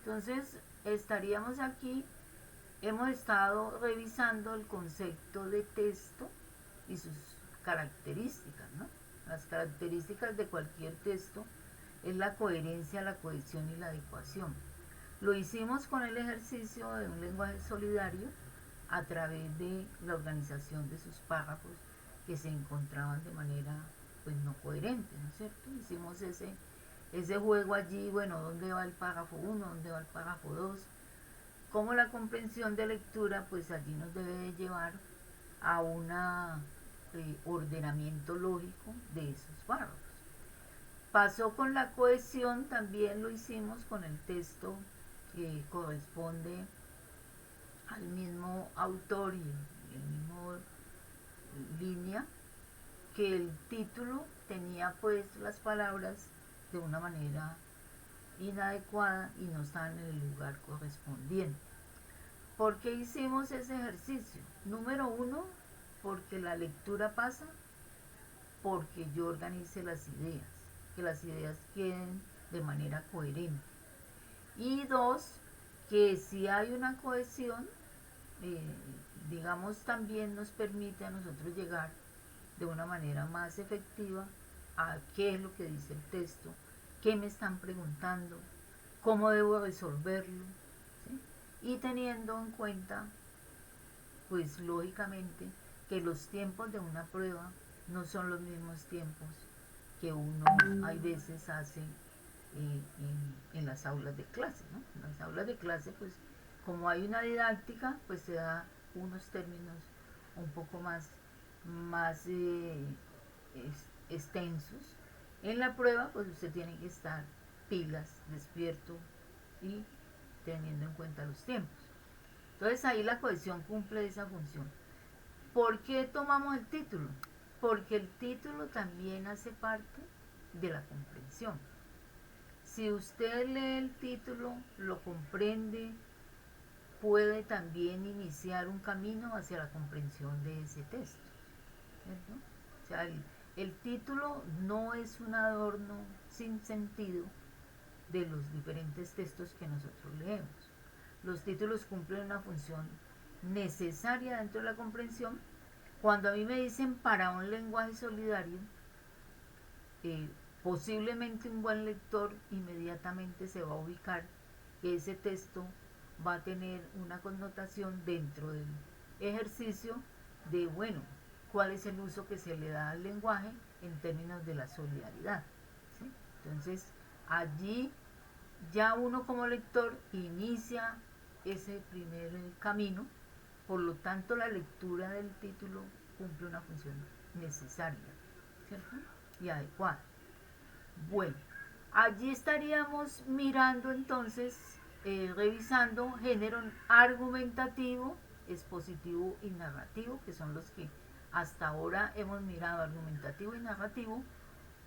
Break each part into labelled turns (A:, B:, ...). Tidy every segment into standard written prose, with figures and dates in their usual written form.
A: Entonces, estaríamos aquí, hemos estado revisando el concepto de texto y sus características, ¿no? Las características de cualquier texto es la coherencia, la cohesión y la adecuación. Lo hicimos con el ejercicio de un lenguaje solidario a través de la organización de sus párrafos que se encontraban de manera pues no coherente, ¿no es cierto? Hicimos ese juego allí, bueno, ¿dónde va el párrafo 1? ¿Dónde va el párrafo 2? Como la comprensión de lectura pues allí nos debe de llevar a un ordenamiento lógico de esos párrafos. Pasó con la cohesión, también lo hicimos con el texto que corresponde al mismo autor y el mismo línea, que el título tenía pues las palabras de una manera inadecuada y no estaban en el lugar correspondiente. ¿Por qué hicimos ese ejercicio? Número uno, porque la lectura pasa porque yo organice las ideas, que las ideas queden de manera coherente. Y dos, que si hay una cohesión, eh, digamos, también nos permite a nosotros llegar de una manera más efectiva a qué es lo que dice el texto, qué me están preguntando, cómo debo resolverlo, ¿sí? Y teniendo en cuenta, pues lógicamente, que los tiempos de una prueba no son los mismos tiempos que uno hay veces hace en las aulas de clase, ¿no? En las aulas de clase, pues como hay una didáctica, pues se da unos términos un poco más extensos. En la prueba, pues usted tiene que estar pilas, despierto y teniendo en cuenta los tiempos. Entonces ahí la cohesión cumple esa función. ¿Por qué tomamos el título? Porque el título también hace parte de la comprensión. Si usted lee el título, lo comprende, puede también iniciar un camino hacia la comprensión de ese texto, ¿cierto? O sea, el título no es un adorno sin sentido de los diferentes textos que nosotros leemos. Los títulos cumplen una función necesaria dentro de la comprensión. Cuando a mí me dicen para un lenguaje solidario, eh, posiblemente un buen lector inmediatamente se va a ubicar que ese texto va a tener una connotación dentro del ejercicio de, bueno, cuál es el uso que se le da al lenguaje en términos de la solidaridad, ¿sí? Entonces, allí ya uno como lector inicia ese primer camino, por lo tanto la lectura del título cumple una función necesaria, ¿cierto? Y adecuada. Bueno, allí estaríamos mirando entonces, revisando género argumentativo, expositivo y narrativo, que son los que hasta ahora hemos mirado, argumentativo y narrativo.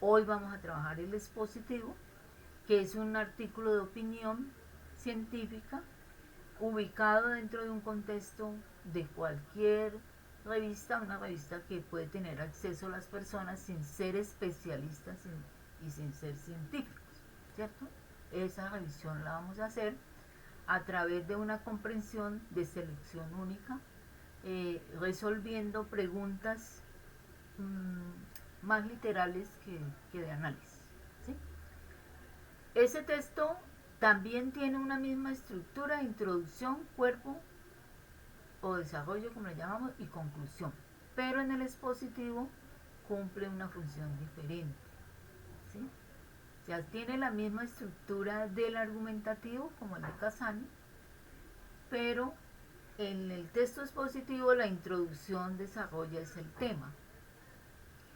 A: Hoy vamos a trabajar el expositivo, que es un artículo de opinión científica ubicado dentro de un contexto de cualquier revista, una revista que puede tener acceso a las personas sin ser especialistas y sin ser científicos, ¿cierto? Esa revisión la vamos a hacer a través de una comprensión de selección única, resolviendo preguntas más literales que de análisis, ¿sí? Ese texto también tiene una misma estructura, introducción, cuerpo o desarrollo, como le llamamos, y conclusión. Pero en el expositivo cumple una función diferente, ¿sí? Ya tiene la misma estructura del argumentativo como el de Casani, pero en el texto expositivo la introducción desarrolla es el tema.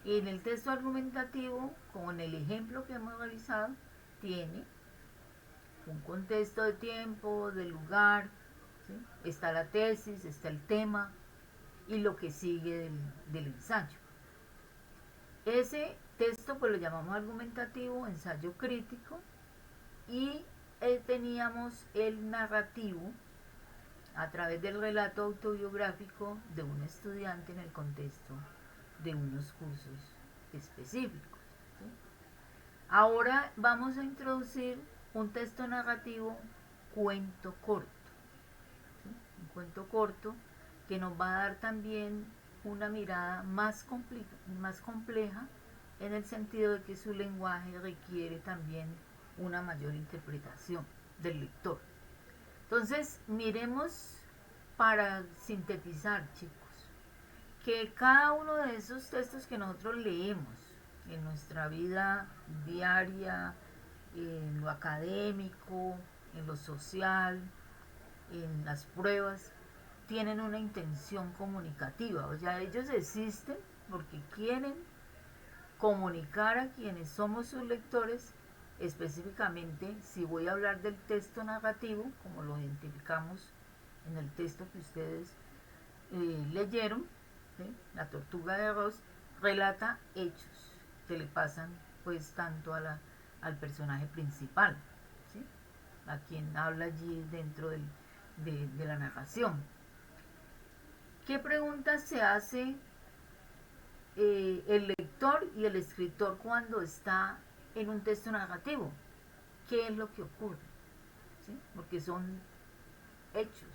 A: Y en el texto argumentativo, como en el ejemplo que hemos revisado, tiene un contexto de tiempo, de lugar, ¿sí? Está la tesis, está el tema y lo que sigue del ensayo. Ese texto pues lo llamamos argumentativo, ensayo crítico, y teníamos el narrativo a través del relato autobiográfico de un estudiante en el contexto de unos cursos específicos, ¿sí? Ahora vamos a introducir un texto narrativo cuento corto, ¿sí? Un cuento corto que nos va a dar también una mirada más compleja en el sentido de que su lenguaje requiere también una mayor interpretación del lector. Entonces, miremos para sintetizar, chicos, que cada uno de esos textos que nosotros leemos en nuestra vida diaria, en lo académico, en lo social, en las pruebas, tienen una intención comunicativa. O sea, ellos existen porque quieren comunicar a quienes somos sus lectores, específicamente si voy a hablar del texto narrativo, como lo identificamos en el texto que ustedes leyeron, ¿sí? La tortuga de arroz relata hechos que le pasan pues tanto al personaje principal, ¿sí? A quien habla allí dentro de la narración. ¿Qué preguntas se hace el lector y el escritor cuando está en un texto narrativo? ¿Qué es lo que ocurre? ¿Sí? Porque son hechos,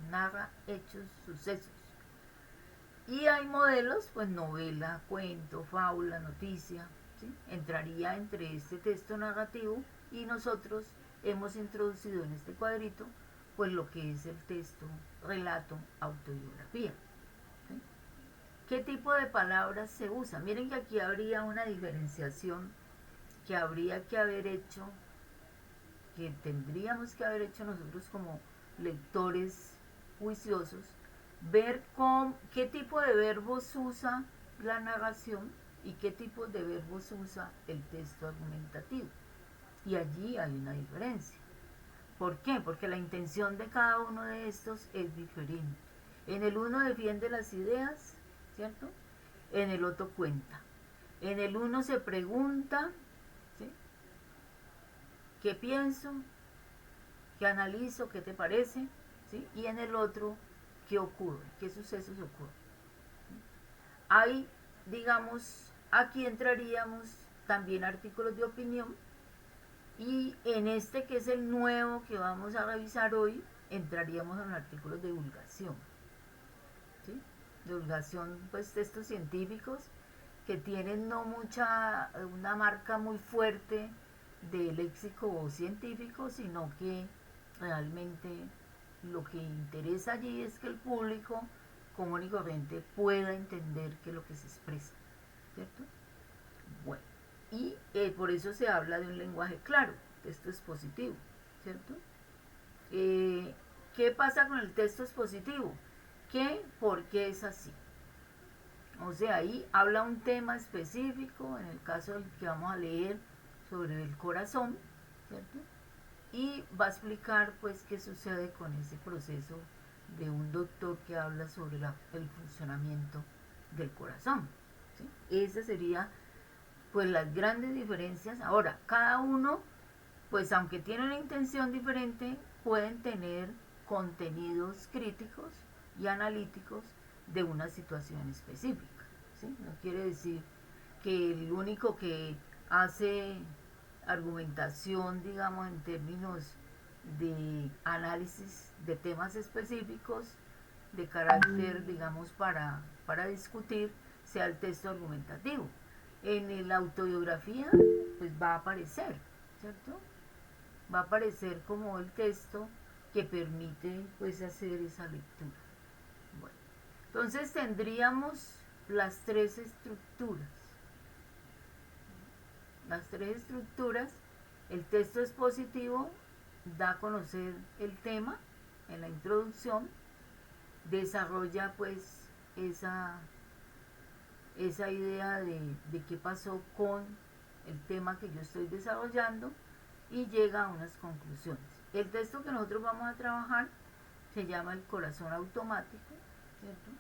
A: narra hechos, sucesos. Y hay modelos, pues novela, cuento, fábula, noticia, ¿sí? Entraría entre este texto narrativo y nosotros hemos introducido en este cuadrito pues lo que es el texto, relato, autobiografía. ¿Sí? ¿Qué tipo de palabras se usan? Miren que aquí habría una diferenciación que habría que haber hecho, que tendríamos que haber hecho nosotros como lectores juiciosos, ver qué tipo de verbos usa la narración y qué tipo de verbos usa el texto argumentativo. Y allí hay una diferencia. ¿Por qué? Porque la intención de cada uno de estos es diferente. En el uno defiende las ideas, ¿cierto? En el otro cuenta. En el uno se pregunta, ¿sí? ¿Qué pienso? ¿Qué analizo? ¿Qué te parece? ¿Sí? Y en el otro, ¿qué ocurre? ¿Qué sucesos ocurren? Hay, digamos, aquí entraríamos también artículos de opinión y en este que es el nuevo que vamos a revisar hoy, entraríamos en artículos de divulgación. ¿Sí? Divulgación, pues textos científicos que tienen no mucha, una marca muy fuerte de léxico científico, sino que realmente lo que interesa allí es que el público común y corriente pueda entender qué es lo que se expresa, ¿cierto? Bueno, y por eso se habla de un lenguaje claro, texto expositivo, ¿cierto? ¿Qué pasa con el texto expositivo? ¿Por qué es así? O sea, ahí habla un tema específico, en el caso del que vamos a leer sobre el corazón, ¿cierto? Y va a explicar pues qué sucede con ese proceso de un doctor que habla sobre el funcionamiento del corazón, ¿sí? Esas serían pues las grandes diferencias. Ahora, cada uno, pues aunque tiene una intención diferente, pueden tener contenidos críticos y analíticos de una situación específica, ¿sí? No quiere decir que el único que hace argumentación, digamos, en términos de análisis de temas específicos de carácter, digamos, para discutir, sea el texto argumentativo. En la autobiografía, pues va a aparecer, ¿cierto? Va a aparecer como el texto que permite, pues, hacer esa lectura. Bueno, entonces tendríamos las tres estructuras. Las tres estructuras, el texto expositivo da a conocer el tema en la introducción, desarrolla pues esa idea de qué pasó con el tema que yo estoy desarrollando y llega a unas conclusiones. El texto que nosotros vamos a trabajar se llama El corazón automático, ¿cierto?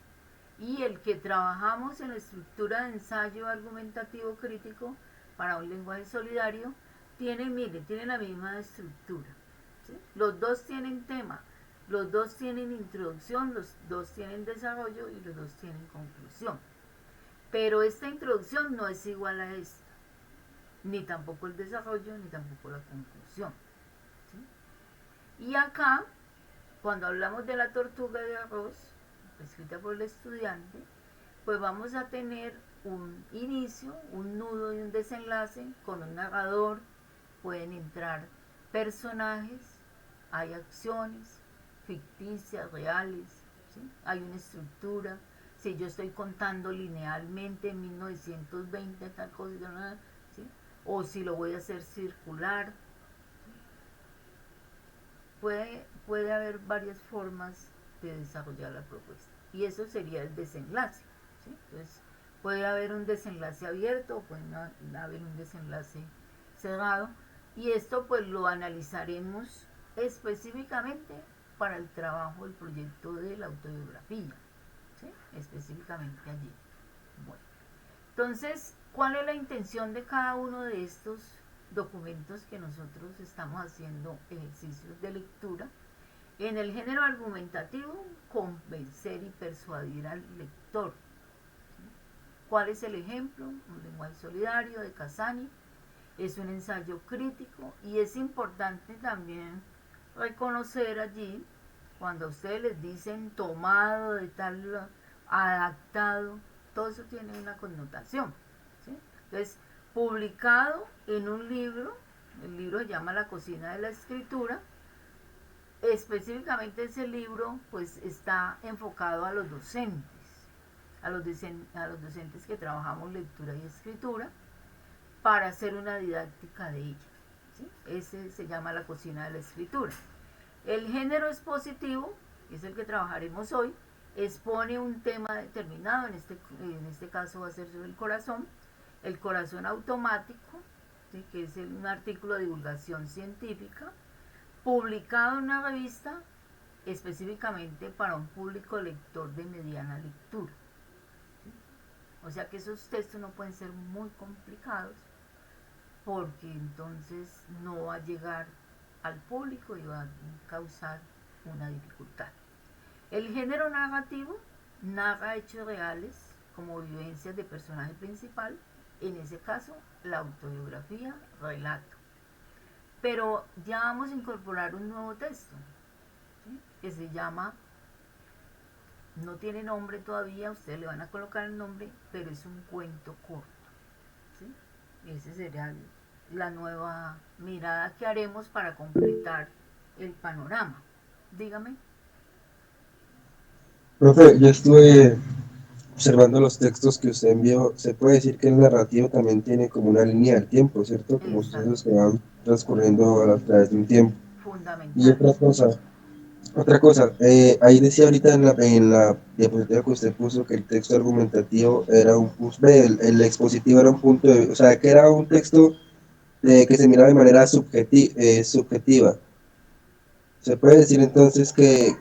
A: Y el que trabajamos en la estructura de ensayo argumentativo crítico para un lenguaje solidario tiene la misma estructura, ¿sí? Los dos tienen tema, los dos tienen introducción, los dos tienen desarrollo y los dos tienen conclusión. Pero esta introducción no es igual a esta, ni tampoco el desarrollo, ni tampoco la conclusión, ¿sí? Y acá, cuando hablamos de la tortuga de arroz, escrita por el estudiante, pues vamos a tener un inicio, un nudo y un desenlace con un narrador, pueden entrar personajes, hay acciones ficticias, reales, ¿sí? Hay una estructura. Si yo estoy contando linealmente en 1920 tal cosa, ¿sí? O si lo voy a hacer circular, puede haber varias formas de desarrollar la propuesta. Y eso sería el desenlace, ¿sí? Entonces, puede haber un desenlace abierto o puede haber un desenlace cerrado. Y esto pues lo analizaremos específicamente para el trabajo, el proyecto de la autobiografía, ¿sí? Específicamente allí. Bueno, entonces, ¿cuál es la intención de cada uno de estos documentos que nosotros estamos haciendo ejercicios de lectura? En el género argumentativo, convencer y persuadir al lector. ¿Cuál es el ejemplo? Un lenguaje solidario de Casani. Es un ensayo crítico y es importante también reconocer allí, cuando ustedes les dicen tomado de tal, adaptado, todo eso tiene una connotación, ¿sí? Entonces, publicado en un libro, el libro se llama La cocina de la escritura, específicamente ese libro pues está enfocado a los docentes, a los docentes que trabajamos lectura y escritura, para hacer una didáctica de ella, ¿sí? Ese se llama La cocina de la escritura. El género expositivo, que es el que trabajaremos hoy, expone un tema determinado, en este caso va a ser sobre el corazón automático, ¿sí? Que es un artículo de divulgación científica, publicado en una revista específicamente para un público lector de mediana lectura. ¿Sí? O sea que esos textos no pueden ser muy complicados porque entonces no va a llegar al público y va a causar una dificultad. El género narrativo narra hechos reales como vivencias de personaje principal, en ese caso la autobiografía, relato. Pero ya vamos a incorporar un nuevo texto, ¿sí? Que se llama, no tiene nombre todavía, ustedes le van a colocar el nombre, pero es un cuento corto, ¿sí? Ese será la nueva mirada que haremos para completar el panorama. Dígame.
B: Profe, yo estuve observando los textos que usted envió. Se puede decir que el narrativo también tiene como una línea del tiempo, ¿cierto? Como sucesos
A: Exacto.
B: que van transcurriendo a través de un tiempo. Y
A: Fundamental.
B: otra cosa, ahí decía ahorita en la diapositiva que usted puso que el texto argumentativo era un punto, el expositivo era un punto de, o sea, que era un texto que se miraba de manera subjetiva. Se puede decir entonces que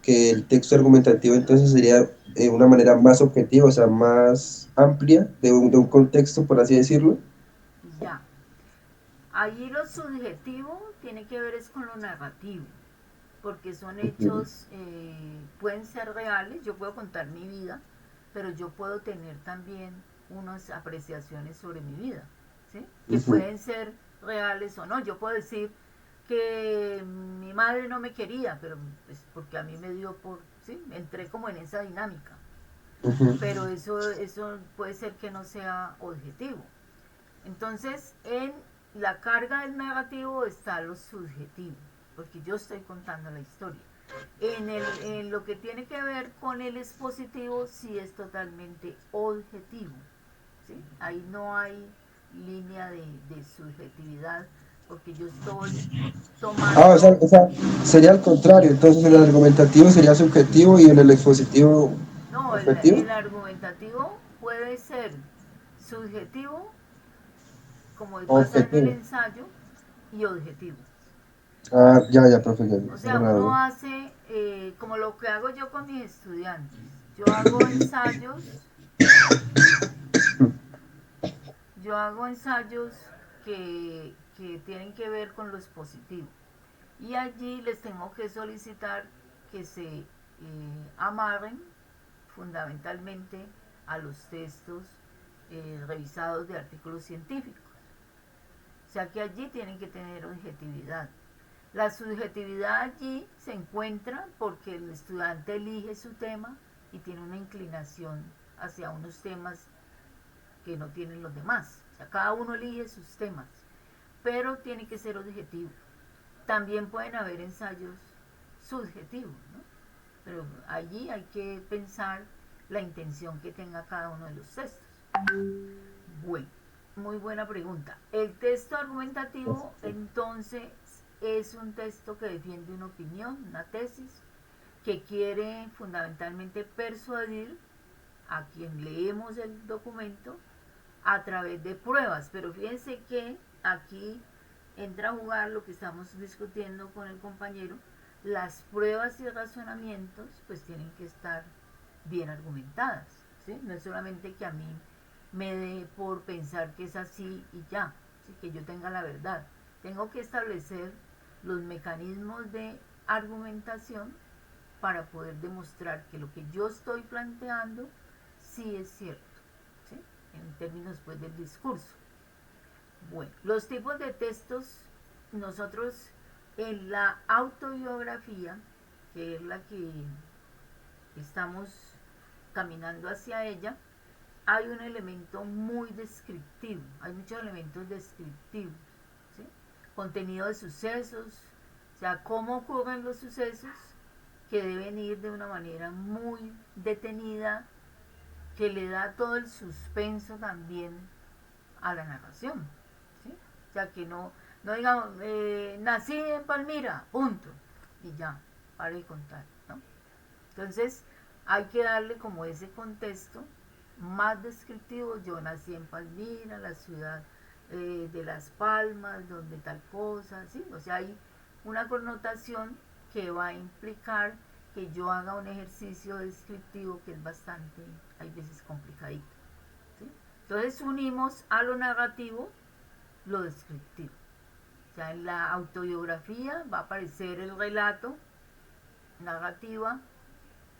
B: el texto argumentativo entonces sería una manera más objetiva, o sea, más amplia de un contexto, por así decirlo.
A: Ya. Allí lo subjetivo tiene que ver es con lo narrativo, porque son
B: Ujú,
A: hechos, pueden ser reales, yo puedo contar mi vida, pero yo puedo tener también unas apreciaciones sobre mi vida, ¿sí? Que
B: ujú,
A: pueden ser reales o no. Yo puedo decir que mi madre no me quería, pero pues, porque a mí me dio por, ¿sí? Entré como en esa dinámica,
B: ujú.
A: pero eso puede ser que no sea objetivo. Entonces, en la carga del negativo está lo subjetivo, porque yo estoy contando la historia. En lo que tiene que ver con el expositivo, sí es totalmente objetivo, ¿sí? Ahí no hay línea de subjetividad, porque yo estoy
B: Ah,
A: tomando,
B: o sea, sería al contrario, entonces en el argumentativo sería subjetivo y en el expositivo
A: no,
B: objetivo.
A: el argumentativo puede ser subjetivo, como pasa en el
B: Objetivo.
A: ensayo, y objetivo.
B: Ah, ya, profe, ya,
A: O
B: está
A: sea, uno
B: grabado.
A: hace como lo que hago yo con mis estudiantes. Yo hago ensayos, yo hago ensayos que tienen que ver con lo expositivo. Y allí les tengo que solicitar que se amarren fundamentalmente a los textos revisados de artículos científicos. O sea que allí tienen que tener objetividad. La subjetividad allí se encuentra porque el estudiante elige su tema y tiene una inclinación hacia unos temas que no tienen los demás. O sea, cada uno elige sus temas, pero tiene que ser objetivo. También pueden haber ensayos subjetivos, ¿no? Pero allí hay que pensar la intención que tenga cada uno de los textos. Bueno, muy buena pregunta. El texto argumentativo, entonces, es un texto que defiende una opinión, una tesis, que quiere fundamentalmente persuadir a quien leemos el documento a través de pruebas. Pero fíjense que aquí entra a jugar lo que estamos discutiendo con el compañero. Las pruebas y razonamientos pues tienen que estar bien argumentadas, ¿sí? No es solamente que a mí me dé por pensar que es así y ya, ¿sí? Que yo tenga la verdad. Tengo que establecer los mecanismos de argumentación para poder demostrar que lo que yo estoy planteando sí es cierto, ¿sí? En términos pues del discurso. Bueno, los tipos de textos, nosotros en la autobiografía, que es la que estamos caminando hacia ella, hay un elemento muy descriptivo, hay muchos elementos descriptivos, ¿sí? Contenido de sucesos, o sea, cómo ocurren los sucesos que deben ir de una manera muy detenida, que le da todo el suspenso también a la narración, ¿sí? O sea, que no digamos, nací en Palmira, punto, y ya, para de contar, ¿no? Entonces, hay que darle como ese contexto más descriptivo. Yo nací en Palmira, la ciudad de Las Palmas, donde tal cosa, ¿sí? O sea, hay una connotación que va a implicar que yo haga un ejercicio descriptivo que es bastante, hay veces complicadito, ¿sí? Entonces unimos a lo narrativo lo descriptivo. O sea, en la autobiografía va a aparecer el relato, narrativa,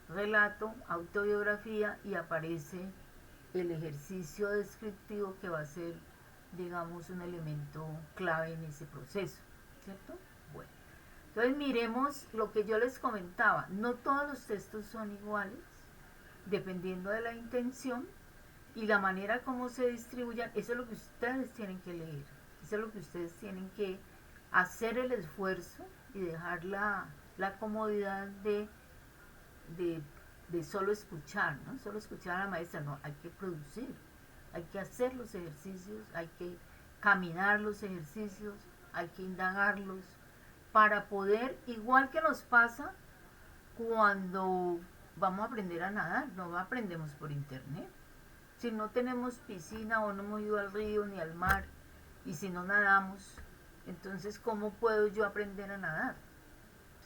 A: relato, autobiografía, y aparece el ejercicio descriptivo que va a ser, digamos, un elemento clave en ese proceso, ¿cierto? Bueno, entonces miremos lo que yo les comentaba. No todos los textos son iguales, dependiendo de la intención y la manera como se distribuyan. Eso es lo que ustedes tienen que leer, eso es lo que ustedes tienen que hacer el esfuerzo y dejar la comodidad de, de solo escuchar, ¿no? Solo escuchar a la maestra, no, hay que producir, hay que hacer los ejercicios, hay que caminar los ejercicios, hay que indagarlos para poder, igual que nos pasa cuando vamos a aprender a nadar, no aprendemos por internet. Si no tenemos piscina o no hemos ido al río ni al mar y si no nadamos, entonces ¿cómo puedo yo aprender a nadar?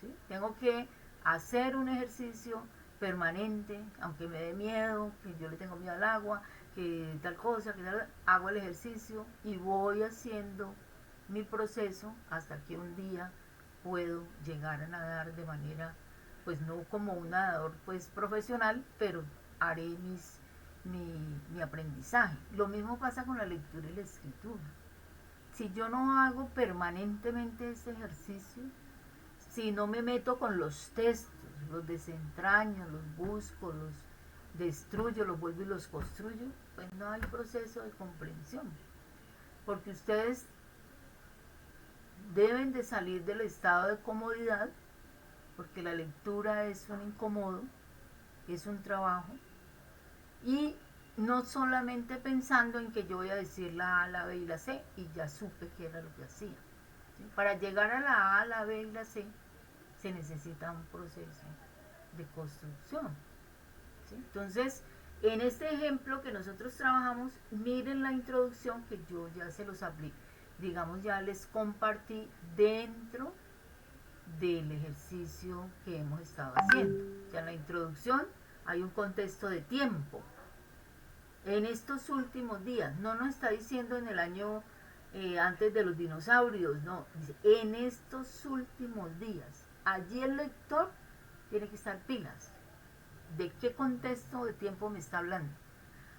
A: ¿Sí? Tengo que hacer un ejercicio permanente, aunque me dé miedo, que yo le tengo miedo al agua, que tal cosa, que tal, hago el ejercicio y voy haciendo mi proceso hasta que un día puedo llegar a nadar de manera, pues no como un nadador pues profesional, pero haré mi aprendizaje. Lo mismo pasa con la lectura y la escritura. Si yo no hago permanentemente este ejercicio, si no me meto con los textos, los desentraño, los busco, los destruyo, los vuelvo y los construyo, pues no hay proceso de comprensión. Porque ustedes deben de salir del estado de comodidad, porque la lectura es un incomodo, es un trabajo, y no solamente pensando en que yo voy a decir la A, la B y la C, y ya supe que era lo que hacía. ¿Sí? Para llegar a la A, la B y la C, se necesita un proceso de construcción, ¿sí? Entonces, en este ejemplo que nosotros trabajamos, miren la introducción que yo ya se los apliqué, digamos ya les compartí dentro del ejercicio que hemos estado haciendo. O sea, en la introducción hay un contexto de tiempo. En estos últimos días, no nos está diciendo en el año antes de los dinosaurios, no, dice en estos últimos días. Allí el lector tiene que estar pilas. ¿De qué contexto de tiempo me está hablando?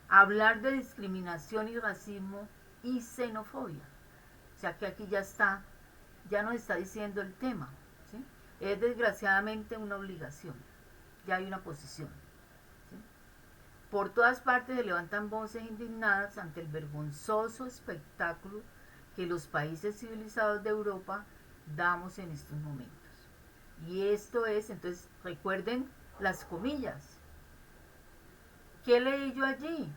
A: Hablar de discriminación y racismo y xenofobia. O sea que aquí ya está ya nos está diciendo el tema, ¿sí? Es desgraciadamente una obligación, ya hay una posición, ¿sí? Por todas partes se levantan voces indignadas ante el vergonzoso espectáculo que los países civilizados de Europa damos en estos momentos. Y esto es, entonces, recuerden las comillas. ¿Qué leí yo allí?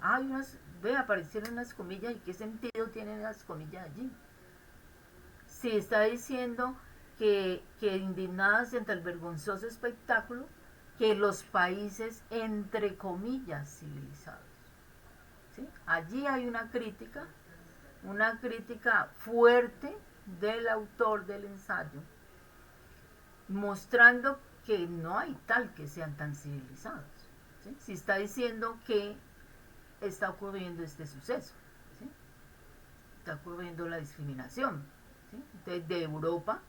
A: Aparecieron unas comillas, ¿y qué sentido tienen las comillas allí? Si está diciendo que indignadas ante el vergonzoso espectáculo que los países, entre comillas, civilizados. ¿Sí? Allí hay una crítica fuerte del autor del ensayo, mostrando que no hay tal que sean tan civilizados. ¿Sí? Si está diciendo que está ocurriendo este suceso, ¿sí? Está ocurriendo la discriminación, ¿sí? De Europa,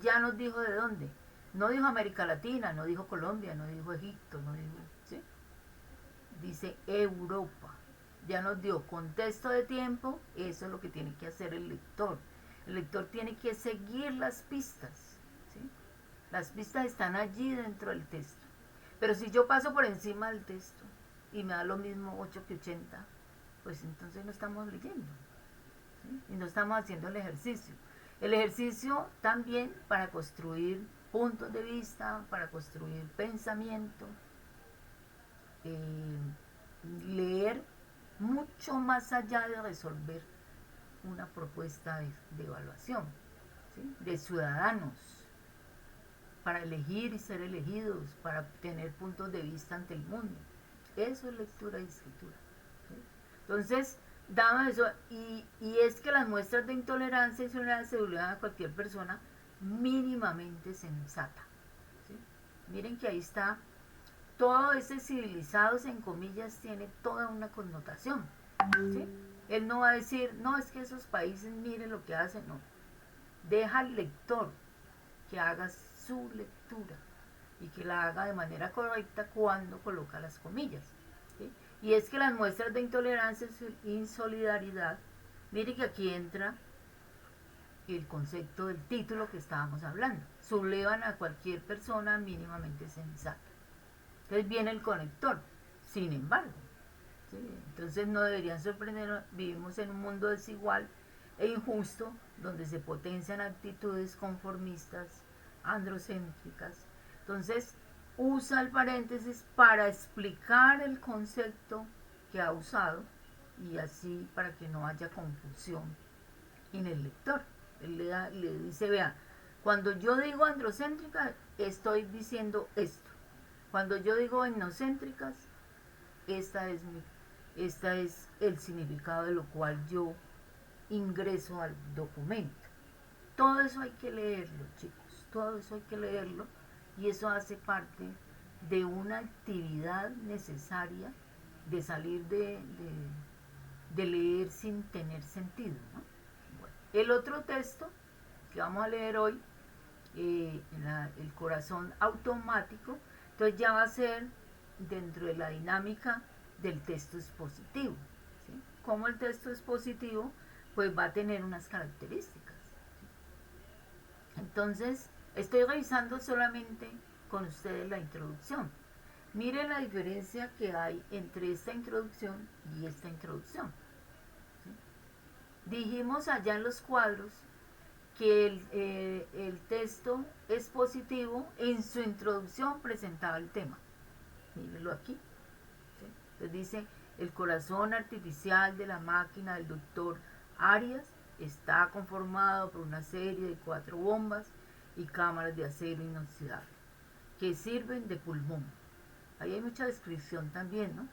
A: ya nos dijo de dónde. No dijo América Latina, no dijo Colombia, no dijo Egipto, no dijo, ¿sí? Dice Europa. Ya nos dio contexto de tiempo, eso es lo que tiene que hacer el lector. El lector tiene que seguir las pistas, ¿sí? Las pistas están allí dentro del texto. Pero si yo paso por encima del texto y me da lo mismo 8 que 80, pues entonces no estamos leyendo, ¿sí? Y no estamos haciendo el ejercicio. El ejercicio también para construir puntos de vista, para construir pensamiento, eh, leer mucho más allá de resolver una propuesta de evaluación, ¿sí? De ciudadanos, para elegir y ser elegidos, para tener puntos de vista ante el mundo. Eso es lectura y escritura, ¿sí? Entonces, dado eso, y es que las muestras de intolerancia y tolerancia se obligan a cualquier persona mínimamente sensata, ¿sí? Miren que ahí está, todo ese civilizados en comillas tiene toda una connotación, ¿sí? Él no va a decir, no, es que esos países miren lo que hacen, no. Deja al lector que haga su lectura y que la haga de manera correcta cuando coloca las comillas, ¿sí? Y es que las muestras de intolerancia e insolidaridad, mire que aquí entra el concepto del título que estábamos hablando, sublevan a cualquier persona mínimamente sensata. Entonces viene el conector, sin embargo, ¿sí? Entonces no deberían sorprender, vivimos en un mundo desigual e injusto donde se potencian actitudes conformistas, androcéntricas. Entonces usa el paréntesis para explicar el concepto que ha usado y así para que no haya confusión en el lector. Él le dice, vea, cuando yo digo androcéntrica estoy diciendo esto. Cuando yo digo etnocéntricas, esta es el significado de lo cual yo ingreso al documento. Todo eso hay que leerlo, chicos, todo eso hay que leerlo y eso hace parte de una actividad necesaria de salir de leer sin tener sentido, ¿no? Bueno, el otro texto que vamos a leer hoy, el corazón automático, entonces ya va a ser dentro de la dinámica del texto expositivo, ¿sí? Como el texto expositivo pues va a tener unas características, ¿sí? Entonces estoy revisando solamente con ustedes la introducción. Miren la diferencia que hay entre esta introducción y esta introducción, ¿sí? Dijimos allá en los cuadros que el texto expositivo en su introducción presentaba el tema. Mírenlo aquí, ¿sí? Entonces dice, el corazón artificial de la máquina del doctor Arias está conformado por una serie de 4 bombas y cámaras de acero inoxidable que sirven de pulmón. Ahí hay mucha descripción también, ¿no?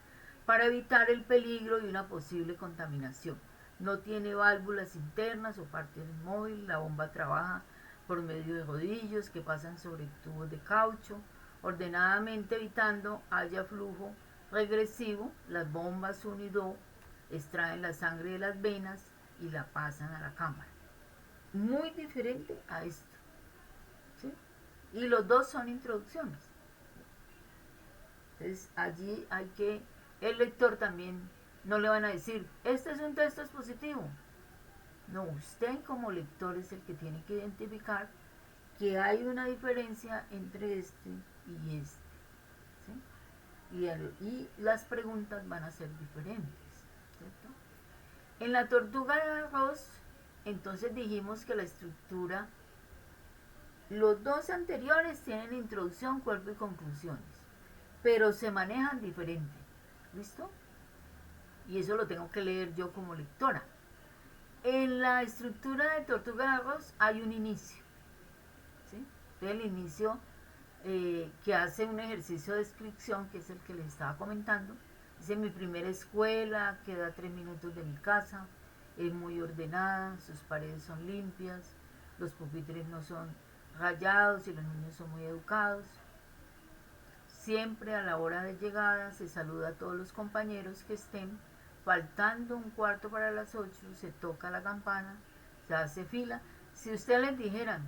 A: Para evitar el peligro de una posible contaminación. No tiene válvulas internas o partes móviles, la bomba trabaja por medio de rodillos que pasan sobre tubos de caucho, ordenadamente evitando haya flujo regresivo. Las bombas 1 y 2 extraen la sangre de las venas y la pasan a la cámara. Muy diferente a esto, ¿sí? Y los dos son introducciones. Entonces allí hay que, el lector también no le van a decir, este es un texto expositivo. No, usted como lector es el que tiene que identificar que hay una diferencia entre este y este. ¿Sí? Y las preguntas van a ser diferentes. ¿Cierto? En la tortuga de arroz, entonces dijimos que la estructura, los dos anteriores tienen introducción, cuerpo y conclusiones, pero se manejan diferente. ¿Listo? Y eso lo tengo que leer yo como lectora. En la estructura de tortuga de arroz hay un inicio. ¿Sí? Entonces el inicio que hace un ejercicio de descripción, que es el que les estaba comentando. Dice: mi primera escuela queda a 3 minutos de mi casa, es muy ordenada, sus paredes son limpias, los pupitres no son rayados y los niños son muy educados. Siempre a la hora de llegada se saluda a todos los compañeros que estén. Faltando un cuarto para las 8 se toca la campana, se hace fila. Si ustedes les dijeran: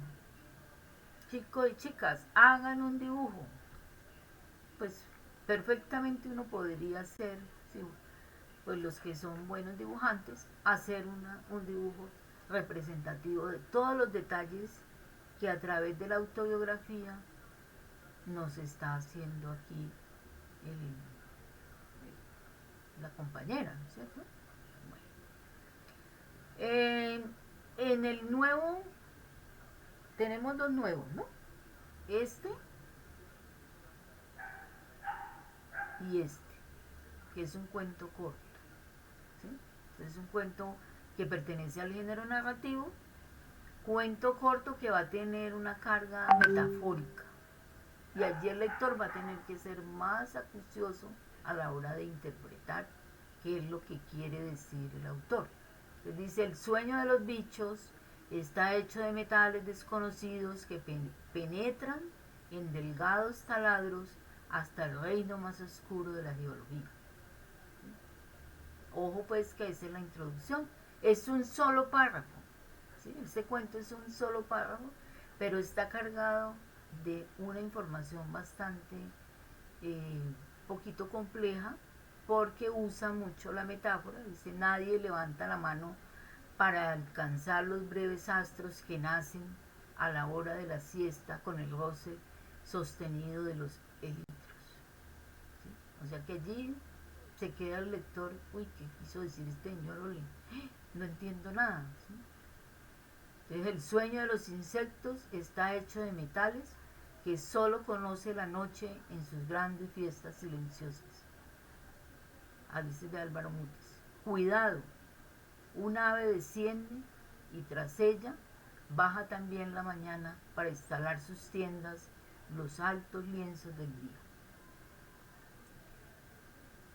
A: chicos y chicas, hagan un dibujo, pues perfectamente uno podría hacer, ¿sí? Pues los que son buenos dibujantes, hacer un dibujo representativo de todos los detalles que a través de la autobiografía nos está haciendo aquí la compañera, ¿cierto? Bueno. En el nuevo tenemos dos nuevos, ¿no? Este y este, que es un cuento corto. ¿Sí? Entonces es un cuento que pertenece al género narrativo, cuento corto que va a tener una carga metafórica. Y allí el lector va a tener que ser más acucioso a la hora de interpretar qué es lo que quiere decir el autor. Entonces dice: el sueño de los bichos está hecho de metales desconocidos que penetran en delgados taladros hasta el reino más oscuro de la geología. Ojo pues que esa es la introducción. Es un solo párrafo. ¿Sí? Este cuento es un solo párrafo, pero está cargado de una información bastante poquito compleja, porque usa mucho la metáfora. Dice: nadie levanta la mano para alcanzar los breves astros que nacen a la hora de la siesta con el roce sostenido de los élitros. ¿Sí? O sea que allí se queda el lector: uy, ¿qué quiso decir este señor Oli? No entiendo nada. ¿Sí? Entonces el sueño de los insectos está hecho de metales que solo conoce la noche en sus grandes fiestas silenciosas. Alice de Álvaro Mutis. Cuidado, un ave desciende y tras ella baja también la mañana para instalar sus tiendas, los altos lienzos del día.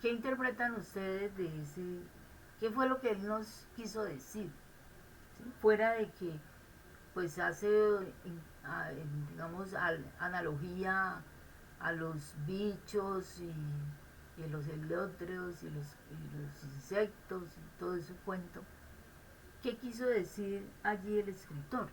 A: ¿Qué interpretan ustedes de ese? ¿Qué fue lo que él nos quiso decir? ¿Sí? Fuera de que pues hace, digamos, analogía a los bichos y a los heliotrios y los insectos y todo ese cuento. ¿Qué quiso decir allí el escritor?